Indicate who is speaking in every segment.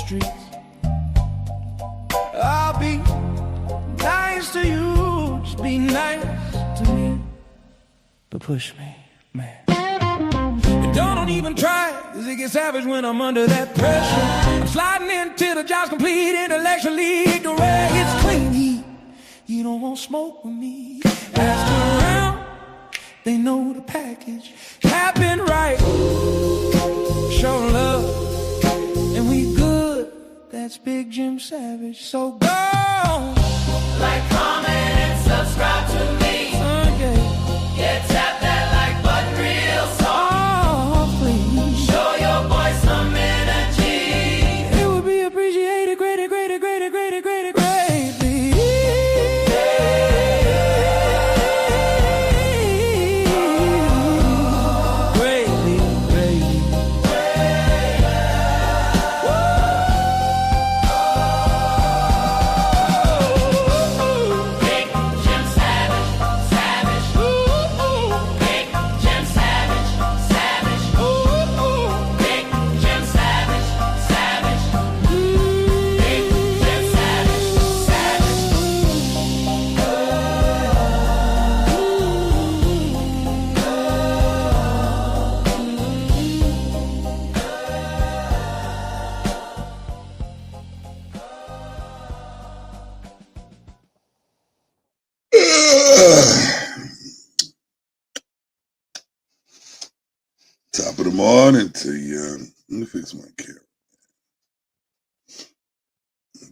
Speaker 1: streets. I'll be nice to you, just be nice to me, but push me, man. And don't even try, cause it gets savage when I'm under that pressure. I'm sliding into the job's complete, intellectually ignorant. It's clean heat, you don't want smoke with me. Ask around, they know the package. Happen right, show love, and we good. That's Big Jim Savage, so go.
Speaker 2: Like, comment, and subscribe to me. Yeah, tap that like button real soft.
Speaker 1: Oh, please.
Speaker 2: Show your boy some energy.
Speaker 1: It would be appreciated, greatly.
Speaker 3: Top of the morning to you. Let me fix my camera.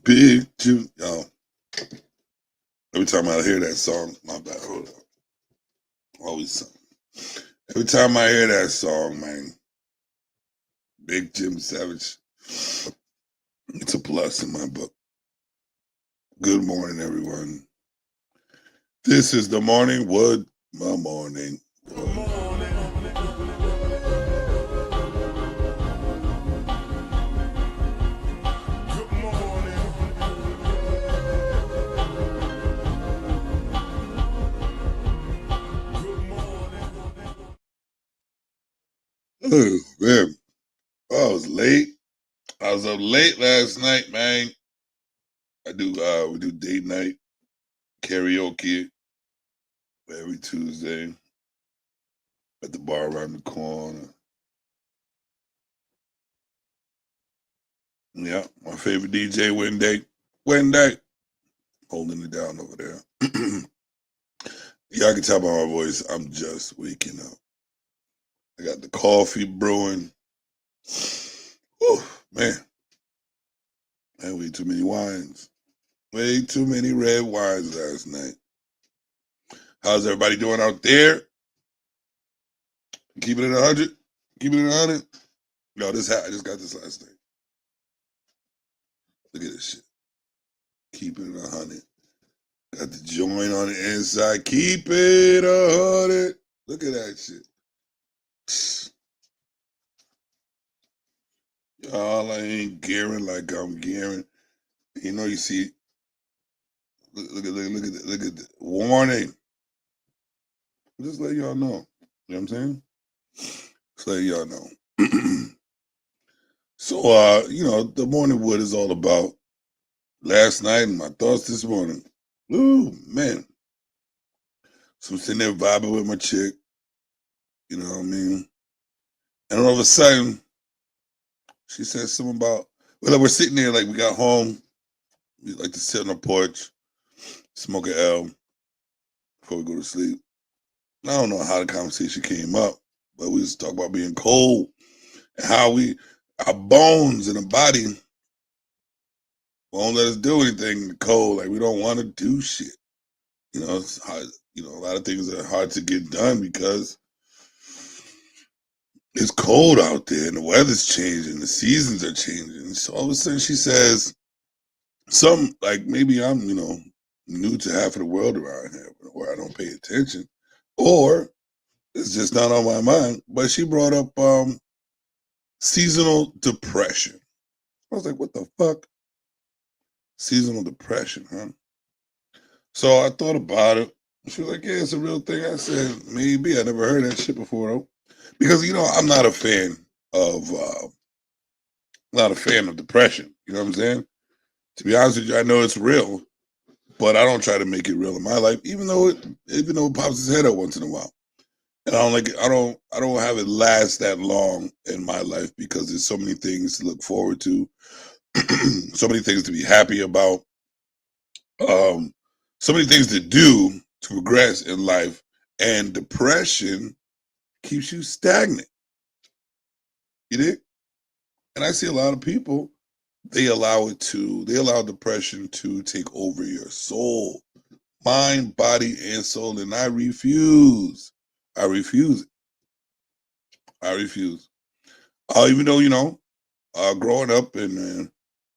Speaker 3: Big Jim. Oh. Every time I hear that song, my bad, hold up. Always something. Every time I hear that song, man, Big Jim Savage, it's a plus in my book. Good morning, everyone. This is the morning wood, my morning wood. Oh, man. I was late. I was up late last night, man. We do date night karaoke every Tuesday at the bar around the corner. Yeah, my favorite DJ, Wendy, holding it down over there. Yeah, I can tell by my voice, I'm just waking up. I got the coffee brewing. Whew, man. I had way too many wines. Way too many red wines last night. How's everybody doing out there? Keeping it 100? Keeping it 100? No, this hat, I just got this last night. Look at this shit. Keeping it 100. Got the joint on the inside. Keep it 100. Look at that shit. Y'all, I ain't gearing like I'm gearing. You know, you see, look at the warning. Just let y'all know. You know what I'm saying? Just let y'all know. So, you know, the morning wood is all about last night and my thoughts this morning. Ooh, man. So I'm sitting there vibing with my chick. You know what I mean? And all of a sudden, she said something about, well, we're sitting there like we got home. We like to sit on the porch, smoke an L before we go to sleep. I don't know how the conversation came up, but we just talk about being cold and how our bones and the body won't let us do anything in the cold. Like we don't want to do shit. You know, it's hard, you know, a lot of things are hard to get done because it's cold out there and the weather's changing, the seasons are changing. So all of a sudden she says, like maybe I'm, you know, new to half of the world around here where I don't pay attention, or it's just not on my mind. But she brought up seasonal depression. I was like, what the fuck? Seasonal depression, huh? So I thought about it. She was like, yeah, it's a real thing. I said, maybe. I never heard that shit before, though. Because, you know, I'm not a fan of not a fan of depression. You know what I'm saying? To be honest with you, I know it's real, but I don't try to make it real in my life, even though it pops its head up once in a while. And I don't like it. I don't have it last that long in my life because there's so many things to look forward to, so many things to be happy about, um, so many things to do to progress in life, and depression keeps you stagnant. You dig? And I see a lot of people, they allow depression to take over your soul, mind, body, and soul. And I refuse. I refuse it. I refuse. Even though, growing up and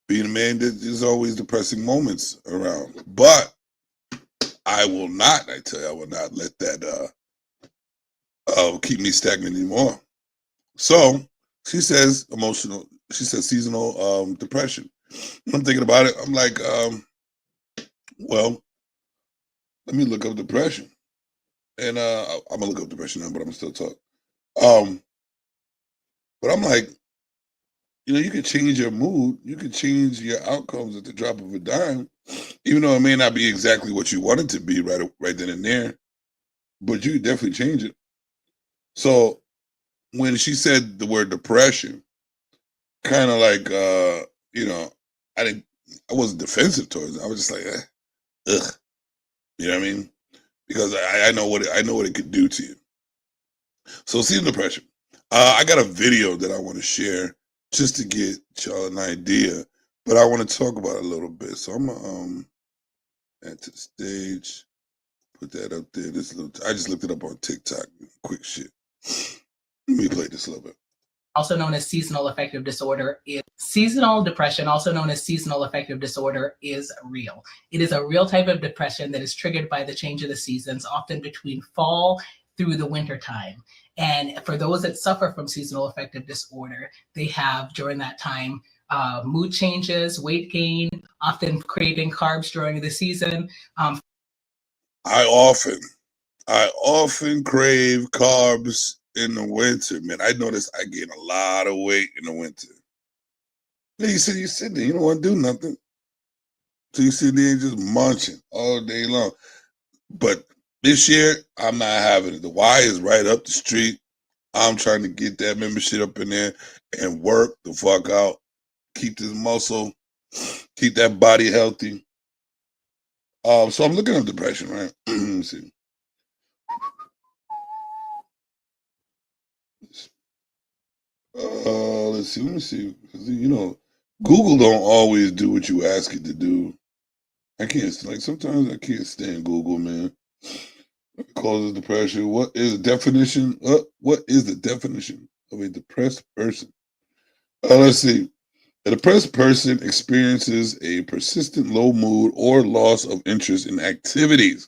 Speaker 3: being a man, there's always depressing moments around. But I will not, I tell you, I will not let that keep me stagnant anymore. So she says seasonal depression. When I'm thinking about it, I'm like, well, let me look up depression. And I'm gonna look up depression now, but I'm gonna still talk. Um, but I'm like, you can change your mood, you can change your outcomes at the drop of a dime, even though it may not be exactly what you want it to be right then and there, but you can definitely change it. So when she said the word depression, kind of like I didn't I wasn't defensive towards it. I was just like, ugh. You know what I mean? Because I know what it could do to you. So seasonal depression. I got a video that I want to share just to get y'all an idea, but I want to talk about it a little bit. So I'm gonna add to the stage, put that up there. I just looked it up on TikTok. Quick shit. Let me play this a little bit.
Speaker 4: Also known as seasonal affective disorder, is seasonal depression, also known as seasonal affective disorder, is real. It is a real type of depression that is triggered by the change of the seasons, often between fall through the winter time. And for those that suffer from seasonal affective disorder, they have during that time mood changes, weight gain, often craving carbs during the season.
Speaker 3: I often crave carbs in the winter, man. I notice I gain a lot of weight in the winter. You sit there, you don't want to do nothing. So you sit there just munching all day long. But this year, I'm not having it. The Y is right up the street. I'm trying to get that membership up in there and work the fuck out. Keep this muscle, keep that body healthy. So I'm looking at depression, right? Let me see. Let's see. Let me see. Google don't always do what you ask it to do. I can't sometimes I can't stand Google, man. It causes depression. What is the definition? What is the definition of a depressed person? Let's see. A depressed person experiences a persistent low mood or loss of interest in activities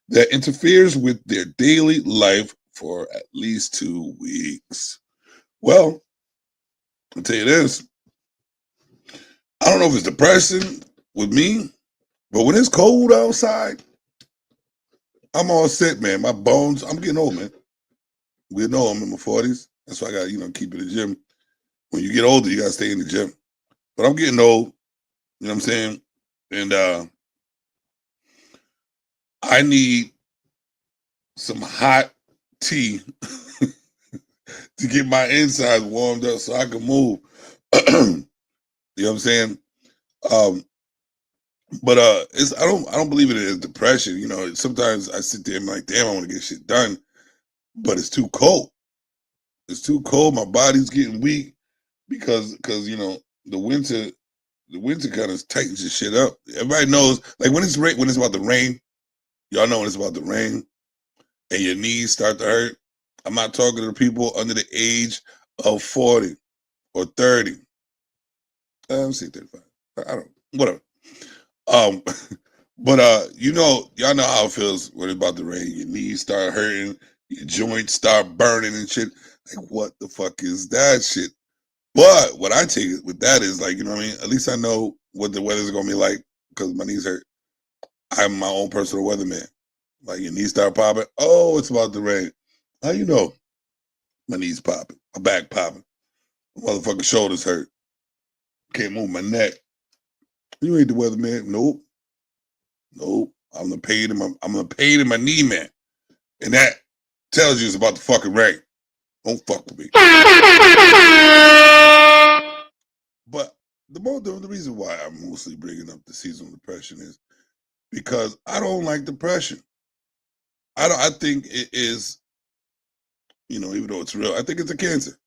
Speaker 3: that interferes with their daily life for at least 2 weeks. Well, I'll tell you this. I don't know if it's depression with me, but when it's cold outside, I'm all set, man. My bones, I'm getting old, man. I'm getting old. I'm in my 40s. That's why I got to, keep in the gym. When you get older, you got to stay in the gym. But I'm getting old. You know what I'm saying? And I need some hot tea to get my insides warmed up so I can move. You know what I'm saying? But I don't believe it is depression. Sometimes I sit there and I'm like, damn, I want to get shit done, but it's too cold. It's too cold. My body's getting weak because the winter kind of tightens your shit up. Everybody knows, like when it's about to rain, y'all know when it's about to rain, and your knees start to hurt. I'm not talking to the people under the age of 40 or 30. Let's see, 35. I don't, whatever. But y'all know how it feels when it's about to rain. Your knees start hurting, your joints start burning and shit. Like, what the fuck is that shit? But what I take with that is like, you know what I mean? At least I know what the weather's gonna be like because my knees hurt. I'm my own personal weatherman. Like your knees start popping. Oh, it's about to rain. How you know? My knees popping, my back popping, my motherfucking shoulders hurt. Can't move my neck. You ain't the weatherman. Nope. I'm the pain in my knee, man. And that tells you it's about to fucking rain. Don't fuck with me. But the reason why I'm mostly bringing up the seasonal depression is because I don't like depression. I think it is, even though it's real, I think it's a cancer.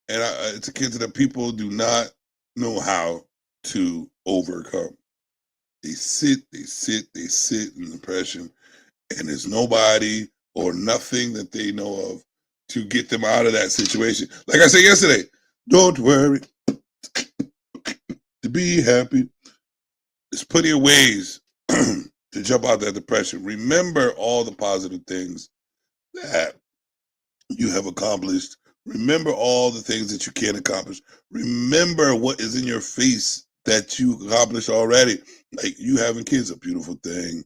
Speaker 3: And it's a cancer that people do not know how to overcome. They sit in depression, and there's nobody or nothing that they know of to get them out of that situation. Like I said yesterday, don't worry, to be happy. There's plenty of ways to jump out that depression. Remember all the positive things that you have accomplished. Remember all the things that you can accomplish. Remember what is in your face that you accomplished already. Like you having kids, a beautiful thing.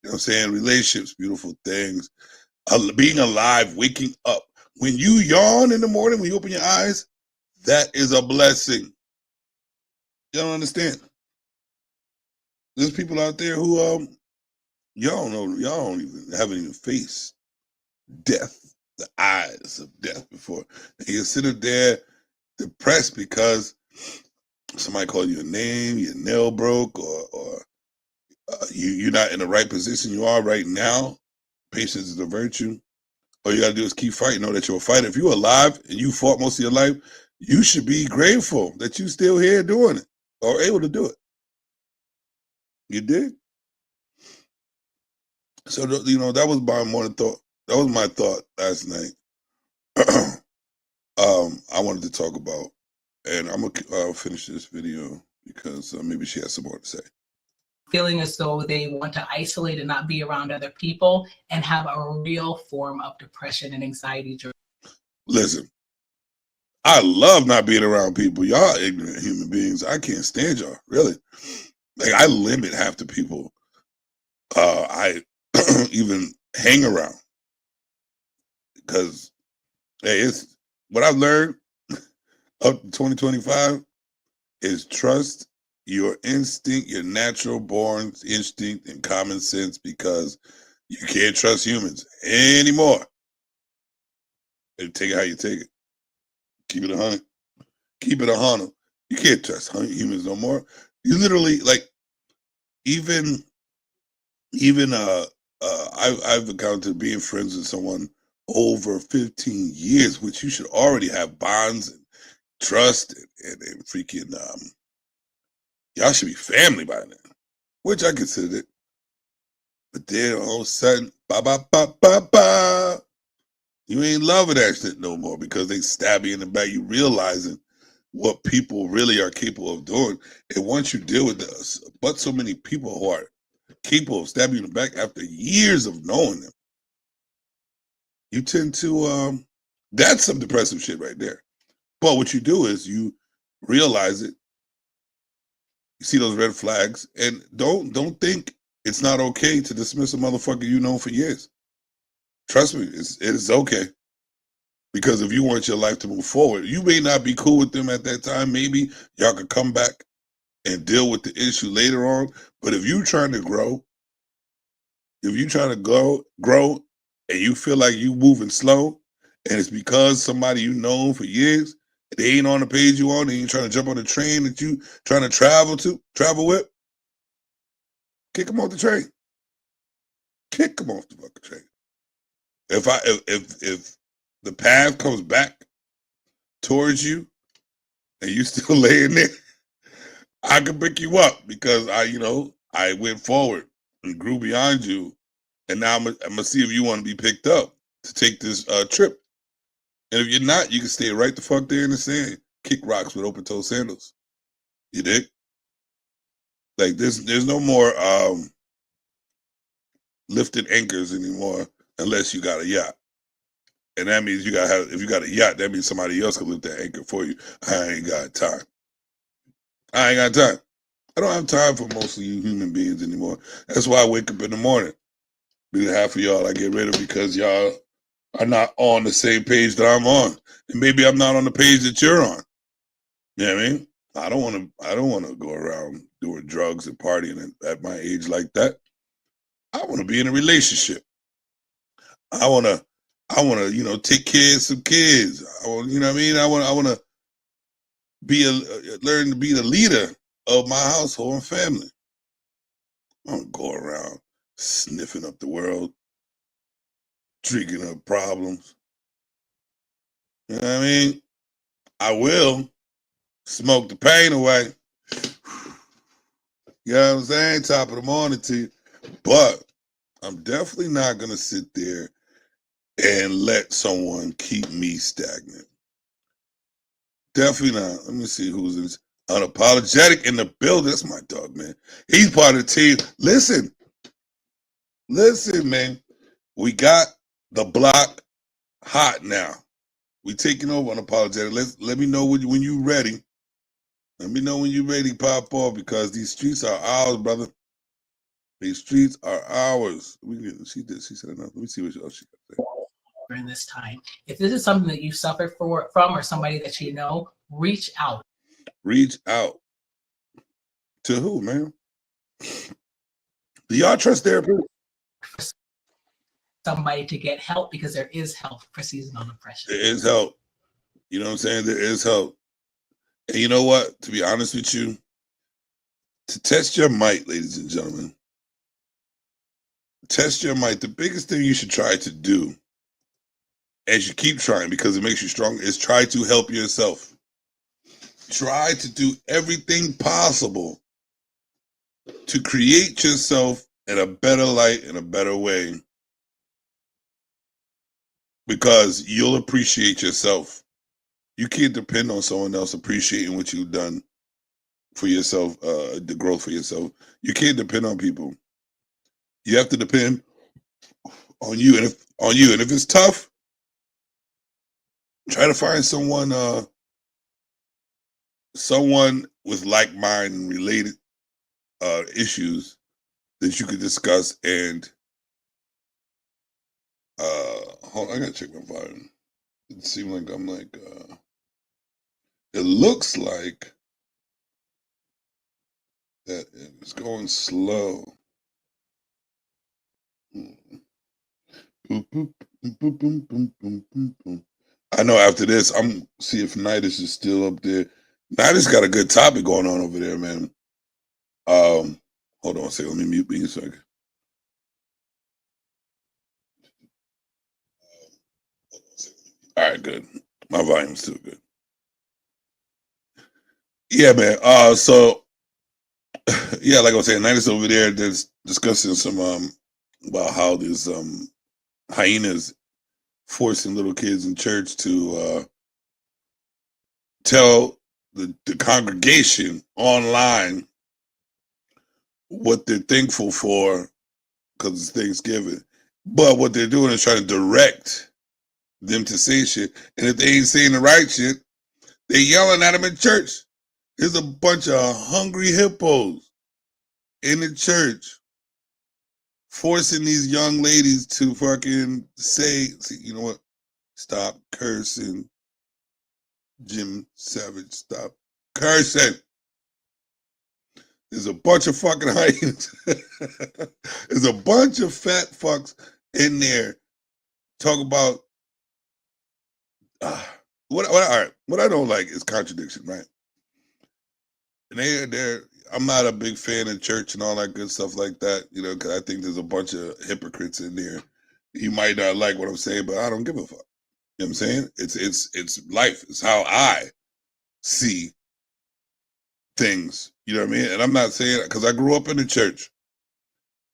Speaker 3: You know what I'm saying? Relationships, beautiful things. Being alive, waking up. When you yawn in the morning, when you open your eyes, that is a blessing. You don't understand. There's people out there who y'all haven't even faced death, the eyes of death before. And you sit there depressed because somebody called you a name, your nail broke, or you're not in the right position you are right now. Patience is a virtue. All you got to do is keep fighting. Know that you're a fighter. If you're alive and you fought most of your life, you should be grateful that you're still here doing it or able to do it. You did? So, that was my morning thought. That was my thought last night. I wanted to talk about, and I'm going to finish this video because maybe she has some more to say.
Speaker 4: Feeling as though they want to isolate and not be around other people and have a real form of depression and anxiety.
Speaker 3: Listen, I love not being around people. Y'all ignorant human beings. I can't stand y'all, really. Like, I limit half the people I even hang around. Because, hey, it's what I've learned up to 2025 is trust your instinct, your natural born instinct and common sense, because you can't trust humans anymore. And take it how you take it. Keep it 100. Keep it 100. You can't trust humans no more. You literally, like, even I've encountered being friends with someone over 15 years, which you should already have bonds and trust and freaking y'all should be family by now, which I consider it. But then all of a sudden, you ain't loving that shit no more because they stab you in the back. You realizing what people really are capable of doing. And once you deal with this, but so many people who are capable of stabbing you in the back after years of knowing them, you tend to that's some depressive shit right there. But what you do is you realize it, you see those red flags, and don't think it's not okay to dismiss a motherfucker you know for years. Trust me, it is okay. Because if you want your life to move forward, you may not be cool with them at that time. Maybe y'all could come back and deal with the issue later on. But if you're trying to grow, and you feel like you moving slow, and it's because somebody you know for years, they ain't on the page you on, they ain't trying to jump on the train that you trying to travel with, kick them off the train. Kick them off the fucking train. If the path comes back towards you and you still laying there, I can pick you up because I went forward and grew beyond you. And now I'm gonna see if you want to be picked up to take this trip. And if you're not, you can stay right the fuck there in the sand, kick rocks with open toe sandals. You dig? Like there's no more lifted anchors anymore unless you got a yacht. And that means if you got a yacht, that means somebody else can lift that anchor for you. I ain't got time. I don't have time for most of you human beings anymore. That's why I wake up in the morning. Because half of y'all I get rid of because y'all are not on the same page that I'm on. And maybe I'm not on the page that you're on. You know what I mean? I don't want to go around doing drugs and partying at my age like that. I want to be in a relationship. I want to, you know, take care of some kids. I want, you know what I mean? I want to learn to be the leader of my household and family. I don't go around sniffing up the world, drinking up problems. You know what I mean? I will smoke the pain away. You know what I'm saying? Top of the morning to you. But I'm definitely not going to sit there and let someone keep me stagnant. Definitely not. Let me see who's in this. Unapologetic in the building. That's my dog, man. He's part of the team. Listen, man. We got the block hot now. We taking over Unapologetic. Let me know when you ready. Let me know when you ready, pop off, because these streets are ours, brother. These streets are ours. She said enough. Let me see what else she got.
Speaker 4: During this time, if this is something that you suffer from or somebody that you know, reach out.
Speaker 3: Reach out. To who, man? Do y'all trust therapy?
Speaker 4: Somebody to get help, because there is help for seasonal depression.
Speaker 3: There is help. You know what I'm saying? There is help. And you know what? To be honest with you, to test your might, ladies and gentlemen, test your might. The biggest thing you should try to do as you keep trying, because it makes you stronger, is try to help yourself. Try to do everything possible to create yourself in a better light, in a better way, because you'll appreciate yourself. You can't depend on someone else appreciating what you've done for yourself, the growth for yourself. You can't depend on people. You have to depend on you. And if it's tough, try to find someone with like mind and related issues that you could discuss. And hold on, I gotta check my volume. It seems like I'm like it looks like that it's going slow. I know after this, I'm see if Nidus is still up there. Nidus got a good topic going on over there, man. Hold on a second. Let me mute me a second. All right, good. My volume's still good. Yeah, man. So yeah, like I was saying, Nidus over there that's discussing some about how there's hyenas forcing little kids in church to tell the congregation online what they're thankful for because it's Thanksgiving. But what they're doing is trying to direct them to say shit. And if they ain't saying the right shit, they yelling at them in church. There's a bunch of hungry hippos in the church forcing these young ladies to fucking say, you know what? Stop cursing. Jim Savage, stop cursing. There's a bunch of fucking hyenas. There's a bunch of fat fucks in there. Talk about what I don't like is contradiction, right? And I'm not a big fan of church and all that good stuff like that, you know, because I think there's a bunch of hypocrites in there. You might not like what I'm saying, but I don't give a fuck. You know what I'm saying? It's life. It's how I see things. You know what I mean? And I'm not saying, because I grew up in the church,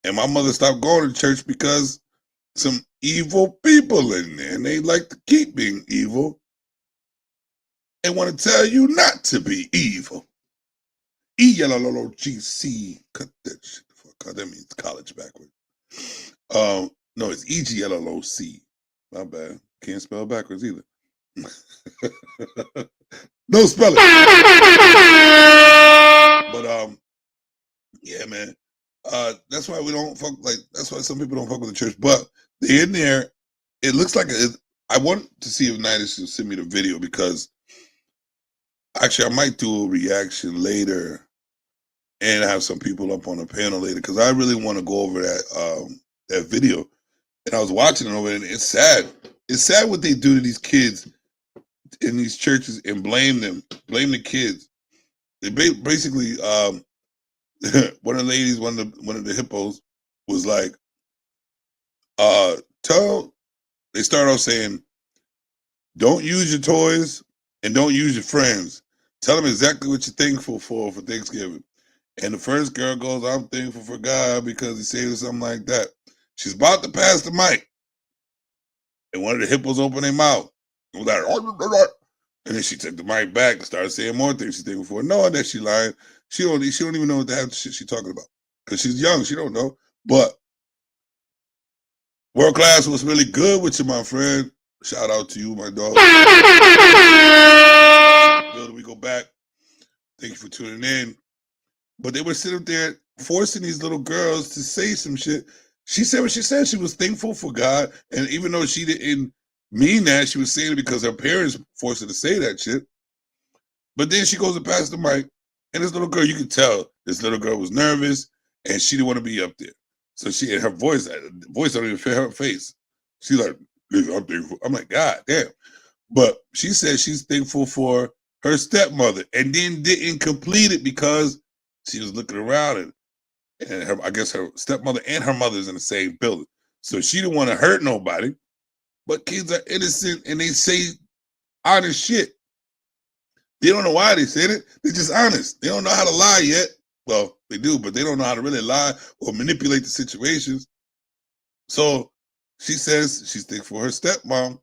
Speaker 3: and my mother stopped going to church because some evil people in there, and they like to keep being evil. They want to tell you not to be evil. ELLOGC. Cut that shit the fuck out. That means college backward. No, it's EGLLOC. My bad. Can't spell backwards either. No spelling. But yeah, man. That's why we don't fuck that's why some people don't fuck with the church. But they're in there. It looks like I want to see if Nidus will send me the video, because Actually, I might do a reaction later and have some people up on the panel later because I really want to go over that video. And I was watching it over, and it's sad. It's sad what they do to these kids in these churches and blame the kids. They basically one of the ladies, one of the hippos was like, they start off saying, don't use your toys and don't use your friends. Tell them exactly what you're thankful for Thanksgiving. And the first girl goes, I'm thankful for God because he saved us, something like that. She's about to pass the mic. And one of the hippos opened their mouth. And was like, and then she took the mic back and started saying more things she's thankful for. Knowing that she lying. She don't even know what the half shit she's talking about. Because she's young, she don't know. But World Class was really good with you, my friend. Shout out to you, my dog. Bill, we go back. Thank you for tuning in. But they were sitting there forcing these little girls to say some shit. She said what she said. She was thankful for God. And even though she didn't mean that, she was saying it because her parents forced her to say that shit. But then she goes to pass the mic. And this little girl, you could tell this little girl was nervous and she didn't want to be up there. So she had her voice don't even fit her face. She's like, I'm thankful. I'm like, God damn. But she said she's thankful for her stepmother and then didn't complete it because she was looking around and I guess her stepmother and her mother's in the same building. So she didn't want to hurt nobody. But kids are innocent and they say honest shit. They don't know why they said it. They're just honest. They don't know how to lie yet. Well, they do, but they don't know how to really lie or manipulate the situations. So she says she's thankful for her stepmom.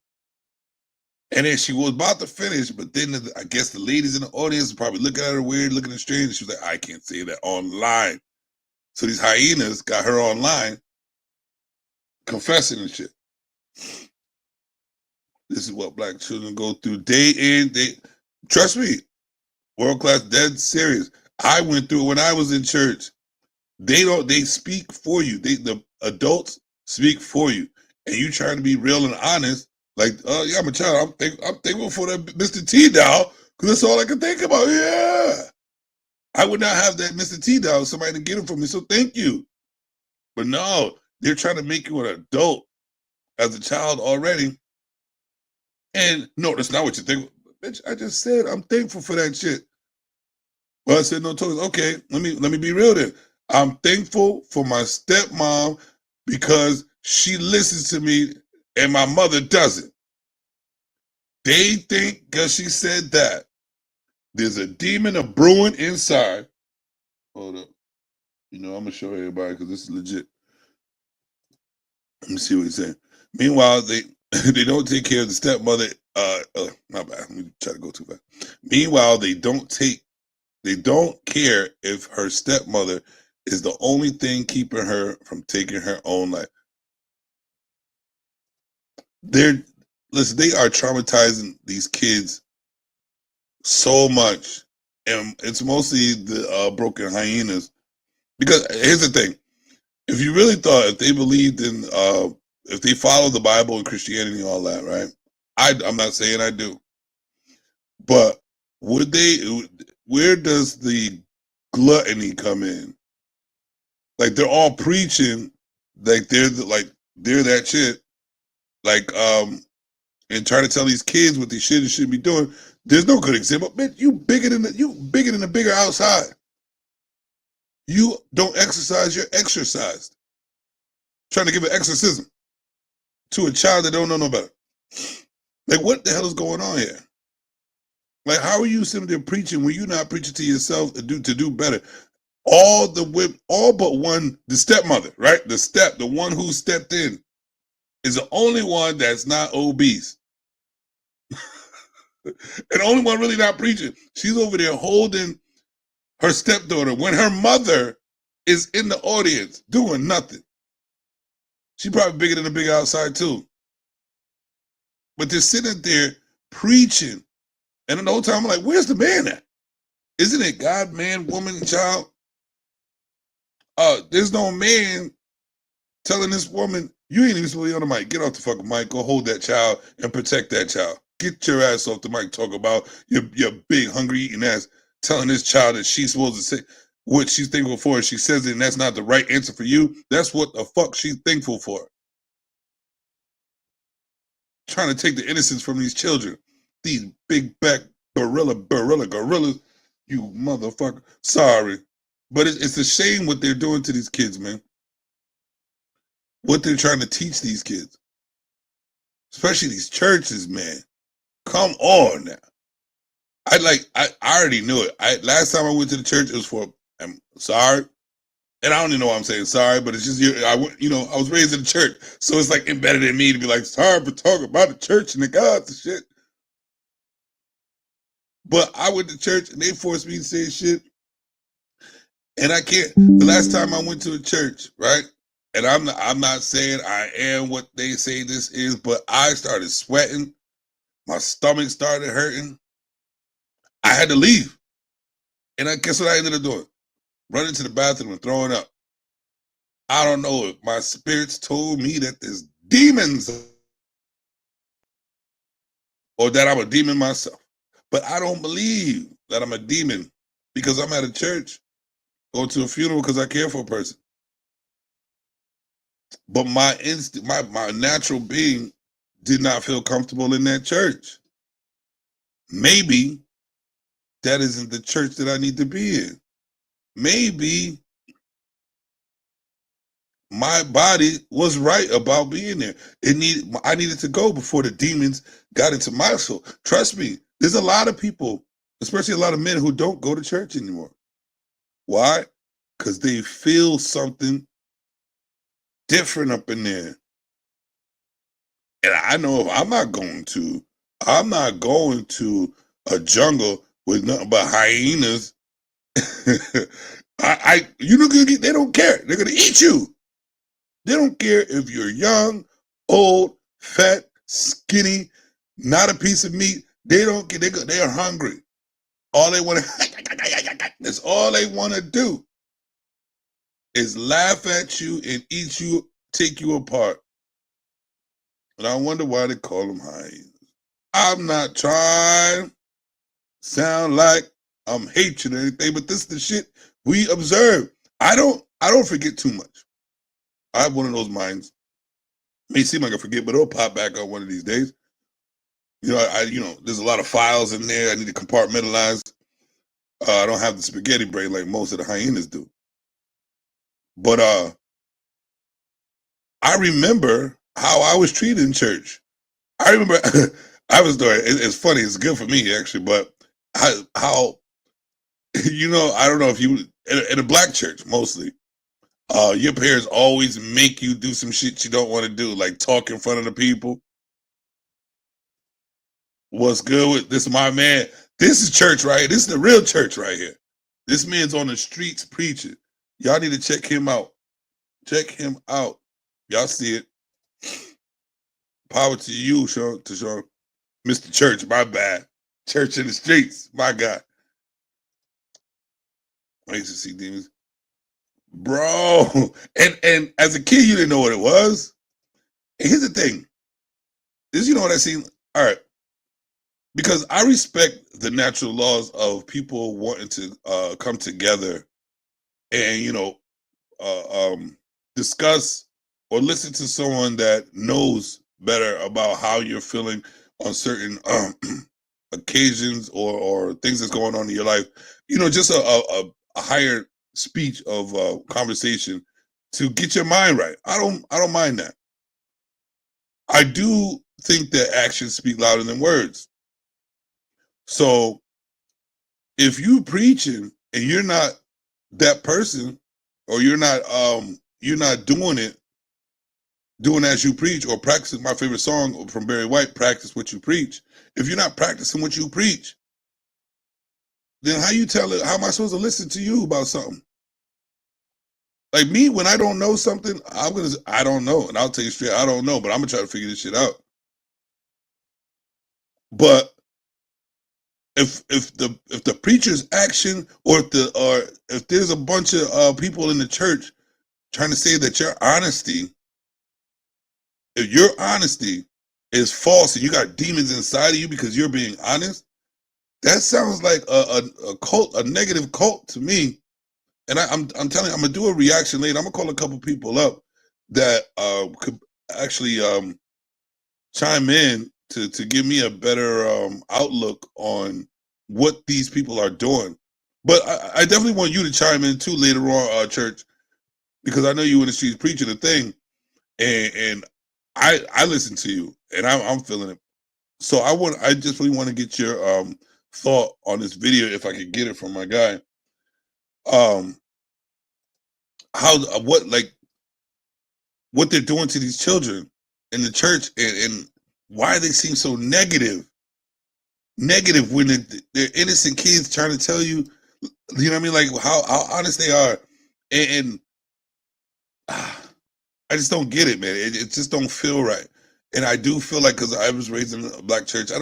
Speaker 3: And then she was about to finish, but then I guess the ladies in the audience were probably looking at her weird, looking at her strange. She was like, I can't say that online. So these hyenas got her online confessing and shit. This is what black children go through day in, day. Trust me, World Class, dead serious. I went through it when I was in church. They speak for you. The adults speak for you. And you trying to be real and honest, like, oh yeah, I'm a child. I'm thankful for that Mr. T doll, because that's all I can think about. Yeah. I would not have that Mr. T doll, somebody to get it for me, so thank you. But no, they're trying to make you an adult as a child already. And no, that's not what you think. Bitch, I just said I'm thankful for that shit. Well, I said no toys. Okay, let me be real then. I'm thankful for my stepmom because she listens to me and my mother doesn't. They think because she said that there's a demon of brewing inside. Hold up. I'm gonna show everybody because this is legit. Let me see what he's saying. Meanwhile, they don't take care of the stepmother. My bad. Let me try to go too fast. Meanwhile, they don't care if her stepmother is the only thing keeping her from taking her own life. They are traumatizing these kids so much, and it's mostly the broken hyenas. Because here's the thing: if you really thought, if they believed in, if they followed the Bible and Christianity and all that, right? I'm not saying I do, but would they? Where does the gluttony come in? Like they're all preaching, like they're that shit, like and trying to tell these kids what they should and shouldn't be doing. There's no good example. Man, you bigger than the bigger outside. You don't exercise, you're exercised. Trying to give an exorcism to a child that don't know no better. Like, what the hell is going on here? Like, how are you sitting there preaching when you're not preaching to yourself to do better? All but one, the stepmother, right? The one who stepped in is the only one that's not obese. And the only one really not preaching. She's over there holding her stepdaughter when her mother is in the audience doing nothing. She probably bigger than the big outside too. But they're sitting there preaching. And then the whole time I'm like, where's the man at? Isn't it God, man, woman, and child? There's no man telling this woman, you ain't even supposed to be on the mic. Get off the fucking mic. Go hold that child and protect that child. Get your ass off the mic. Talk about your big hungry eating ass telling this child that she's supposed to say what she's thankful for, and she says it, and that's not the right answer for you. That's what the fuck she's thankful for. Trying to take the innocence from these children. These big back gorillas. You motherfucker. Sorry. But it's a shame what they're doing to these kids, man. What they're trying to teach these kids. Especially these churches, man. Come on now. I already knew it. Last time I went to the church, it was for, I'm sorry. And I don't even know why I'm saying sorry, but it's just, I was raised in the church. So it's like embedded in me to be like, sorry for talking about the church and the gods and shit. But I went to church and they forced me to say shit. And I can't. The last time I went to a church, right? And I'm not saying I am what they say this is, but I started sweating. My stomach started hurting. I had to leave. And I guess what I ended up doing? Running to the bathroom and throwing up. I don't know if my spirits told me that there's demons or that I'm a demon myself. But I don't believe that I'm a demon because I'm at a church going to a funeral because I care for a person. But my instinct, my natural being did not feel comfortable in that church. Maybe that isn't the church that I need to be in. Maybe my body was right about being there. I needed to go before the demons got into my soul. Trust me, there's a lot of people, especially a lot of men, who don't go to church anymore. Why? Because they feel something different up in there. And I know if I'm not going to a jungle with nothing but hyenas. They don't care. They're gonna eat you. They don't care if you're young, old, fat, skinny, not a piece of meat. They don't care. They are hungry. All they want to, that's all they want to do is laugh at you and eat you, take you apart. And I wonder why they call them hyenas. I'm not trying to sound like I'm hatred or anything, but this is the shit we observe. I don't forget too much. I have one of those minds. It may seem like I forget, but it'll pop back up one of these days. There's a lot of files in there. I need to compartmentalize. I don't have the spaghetti brain like most of the hyenas do. But I remember how I was treated in church. I remember I was doing. It's funny. It's good for me actually, but how I don't know if you in a black church mostly. Your parents always make you do some shit you don't want to do, like talk in front of the people. What's good with this? My man, this is church right here. This is the real church right here. This man's on the streets preaching. Y'all need to check him out. Check him out. Y'all see it. Power to you, Sean. Mr. Church, my bad. Church in the streets, my God. I used to see demons. Bro. And as a kid, you didn't know what it was. And here's the thing. You know what I seen? All right. Because I respect the natural laws of people wanting to come together and, discuss or listen to someone that knows better about how you're feeling on certain occasions or things that's going on in your life. Just a higher speech of conversation to get your mind right. I don't mind that. I do think that actions speak louder than words. So if you preaching and you're not that person, or you're not doing as you preach, or practicing, my favorite song from Barry White, practice what you preach. If you're not practicing what you preach, then how am I supposed to listen to you about something? Like me, when I don't know something, I don't know. And I'll tell you straight, I don't know, but I'm gonna try to figure this shit out. But if the preacher's action, or if there's a bunch of people in the church trying to say that your honesty is false and you got demons inside of you because you're being honest, that sounds like a cult, a negative cult to me. And I'm telling you, I'm gonna do a reaction later. I'm gonna call a couple people up that could actually chime in to give me a better outlook on what these people are doing. But I definitely want you to chime in too later on, Church, because I know you in the streets preaching the thing, and I listen to you, and I'm feeling it. So I just really want to get your thought on this video if I could get it from my guy. How what they're doing to these children in the church, and why they seem so negative when they're innocent kids trying to tell you, you know what I mean, like how honest they are, and I just don't get it, man. It just don't feel right. And I do feel like, because I was raised in a black church, I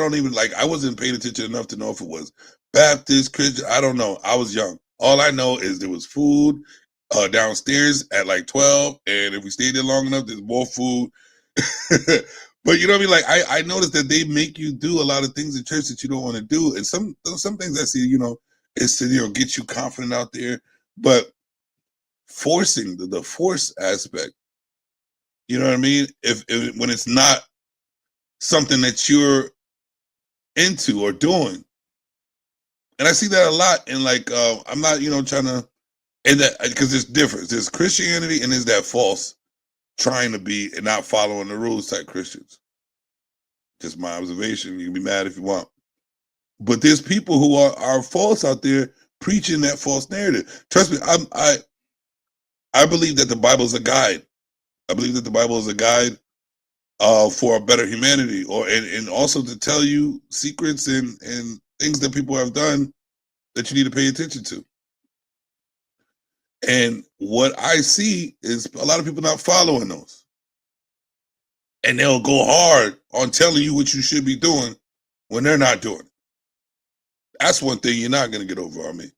Speaker 3: wasn't paying attention enough to know if it was Baptist, Christian. I don't know. I was young. All I know is there was food downstairs at like 12. And if we stayed there long enough, there's more food. But you know what I mean? Like, I noticed that they make you do a lot of things in church that you don't want to do. And some things I see, is to, get you confident out there. But forcing the force aspect, you know what I mean? If when it's not something that you're into or doing, and I see that a lot. And like, I'm not, trying to, and that because there's difference. There's Christianity and there's that false trying to be and not following the rules type Christians. Just my observation. You can be mad if you want, but there's people who are false out there preaching that false narrative. Trust me, I believe that the Bible is a guide. I believe that the Bible is a guide for a better humanity, and also to tell you secrets and things that people have done that you need to pay attention to. And what I see is a lot of people not following those. And they'll go hard on telling you what you should be doing when they're not doing it. That's one thing you're not going to get over on me,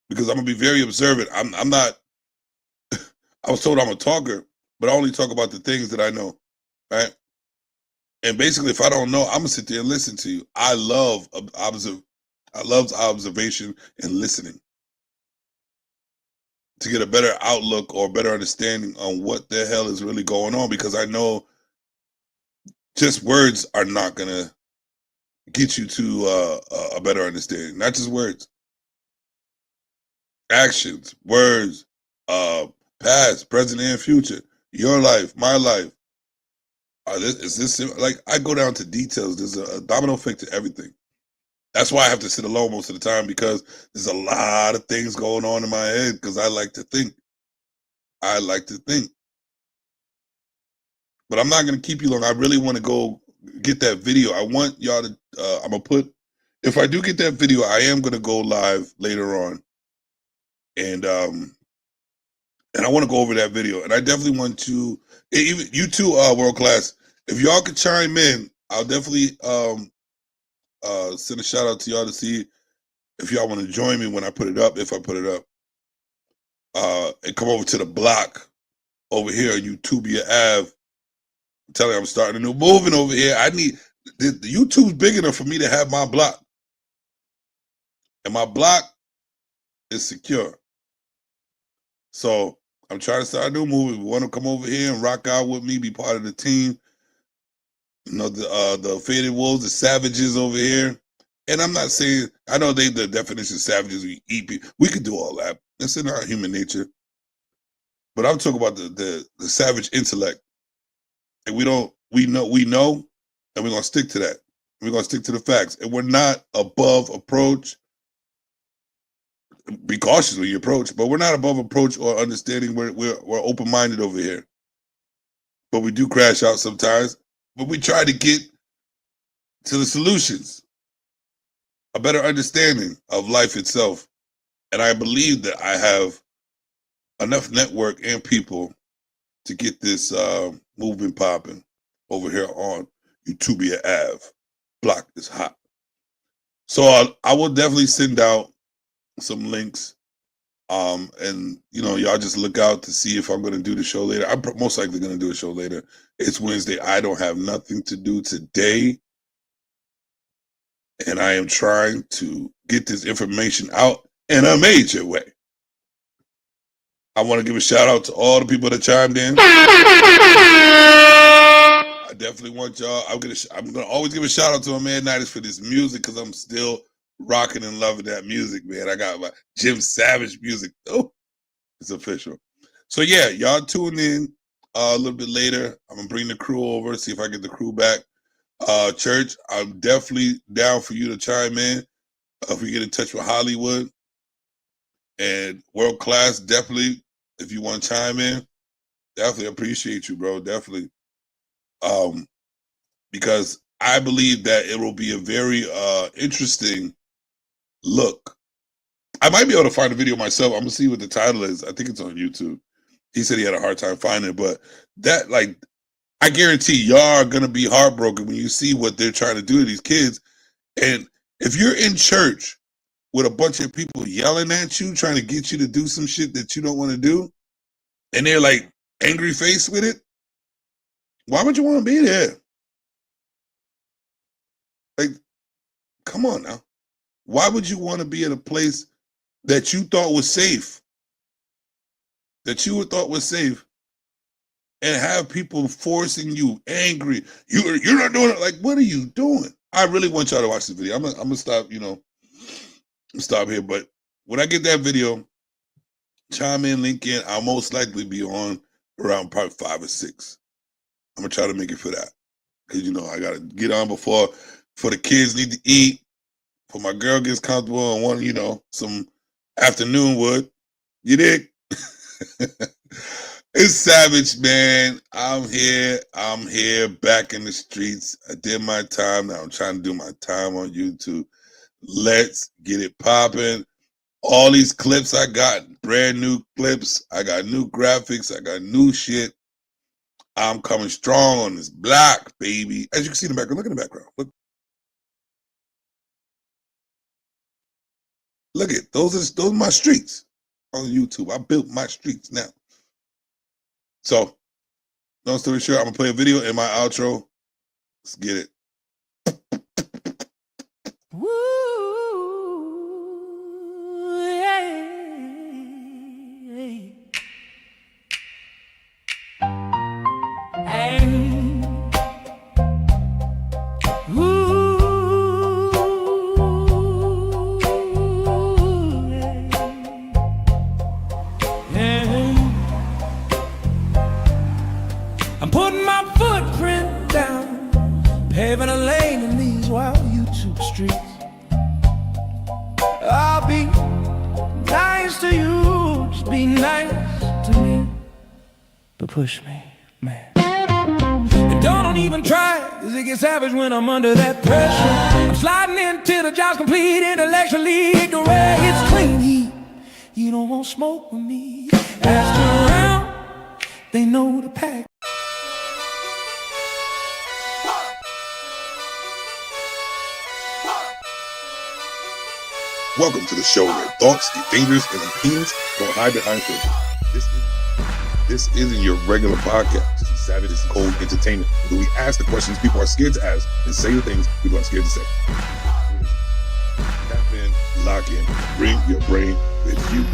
Speaker 3: because I'm going to be very observant. I'm not, I was told I'm a talker, but I only talk about the things that I know, right? And basically, if I don't know, I'm gonna sit there and listen to you. I love observation and listening to get a better outlook or better understanding on what the hell is really going on, because I know just words are not gonna get you to a better understanding. Not just words, actions, words, past, present, and future. Your life, my life. Is this like, I go down to details. There's a domino effect to everything. That's why I have to sit alone most of the time, because there's a lot of things going on in my head, because I like to think. But I'm not going to keep you long. I really want to go get that video. I want y'all to, I'm going to put, if I do get that video, I am going to go live later on. And I want to go over that video. And I definitely want to, even you two, World Class, if y'all could chime in, I'll definitely send a shout out to y'all to see if y'all want to join me when I put it up, if I put it up. And come over to the block over here on YouTubia Ave. I'm telling you, I'm starting a new movement over here. I need, the YouTube's big enough for me to have my block. And my block is secure. So I'm trying to start a new movement. We want to come over here and rock out with me, be part of the team. The Faded Wolves, the Savages over here. And I'm not saying, I know the definition of savages, we eat people. We could do all that. It's in our human nature. But I'm talking about the savage intellect. And we know, and we're going to stick to that. We're going to stick to the facts. And we're not above approach. Be cautious when you approach, but we're not above approach or understanding. We're open-minded over here. But we do crash out sometimes. But we try to get to the solutions, a better understanding of life itself. And I believe that I have enough network and people to get this movement popping over here on YouTubia Ave. Block is hot. So I will definitely send out some links And y'all just look out to see if I'm going to do the show later. I'm most likely going to do a show later. It's Wednesday. I don't have nothing to do today. And I am trying to get this information out in a major way. I want to give a shout out to all the people that chimed in. I definitely want y'all. I'm gonna always give a shout out to my man Nidus for this music, because I'm still rocking and loving that music, man. I got my Jim Savage music. Oh, it's official. So yeah, y'all tune in a little bit later. I'm gonna bring the crew over, see if I get the crew back. Church, I'm definitely down for you to chime in. If we get in touch with Hollywood and World Class, definitely, if you want to chime in, definitely appreciate you, bro. Definitely. Because I believe that it will be a very interesting look. I might be able to find a video myself. I'm gonna see what the title is. I think it's on YouTube. He said he had a hard time finding it, but that, like, I guarantee y'all are gonna be heartbroken when you see what they're trying to do to these kids. And if you're in church with a bunch of people yelling at you, trying to get you to do some shit that you don't want to do, and they're like angry faced with it, why would you want to be there? Like, come on now. Why would you want to be in a place that you thought was safe? That you thought was safe, and have people forcing you, angry. You're not doing it. Like, what are you doing? I really want y'all to watch this video. I'm gonna stop, stop here. But when I get that video, chime in, link in. I'll most likely be on around part 5 or 6. I'm gonna try to make it for that, because I gotta get on before the kids need to eat, before my girl gets comfortable and want some afternoon wood. You dig? It's Savage, man. I'm here back in the streets. I did my time. Now I'm trying to do my time on YouTube. Let's get it popping. All these clips I got, brand new clips. I got new graphics. I got new shit. I'm coming strong on this block, baby. As you can see in the background, look in the background. Look at those are my streets on YouTube. I built my streets now. So, long story short, I'm gonna play a video in my outro. Let's get it.
Speaker 1: Woo, yeah. Hey. Ooh, yeah. I'm putting my footprint down, paving a lane in these wild YouTube streets. I'll be nice to you, just be nice to me, but push me, man. And don't even try, cause it gets savage when I'm under that pressure. I'm sliding into the job's complete, intellectually ignorant. It's clean heat, you don't want smoke with me. Ask around, they know the pack.
Speaker 3: Welcome to the show where thoughts get dangerous and opinions don't hide behind filters. This isn't your regular podcast. This is Savage Cold Entertainment, where we ask the questions people are scared to ask and say the things people are scared to say. Tap in, lock in, bring your brain with you.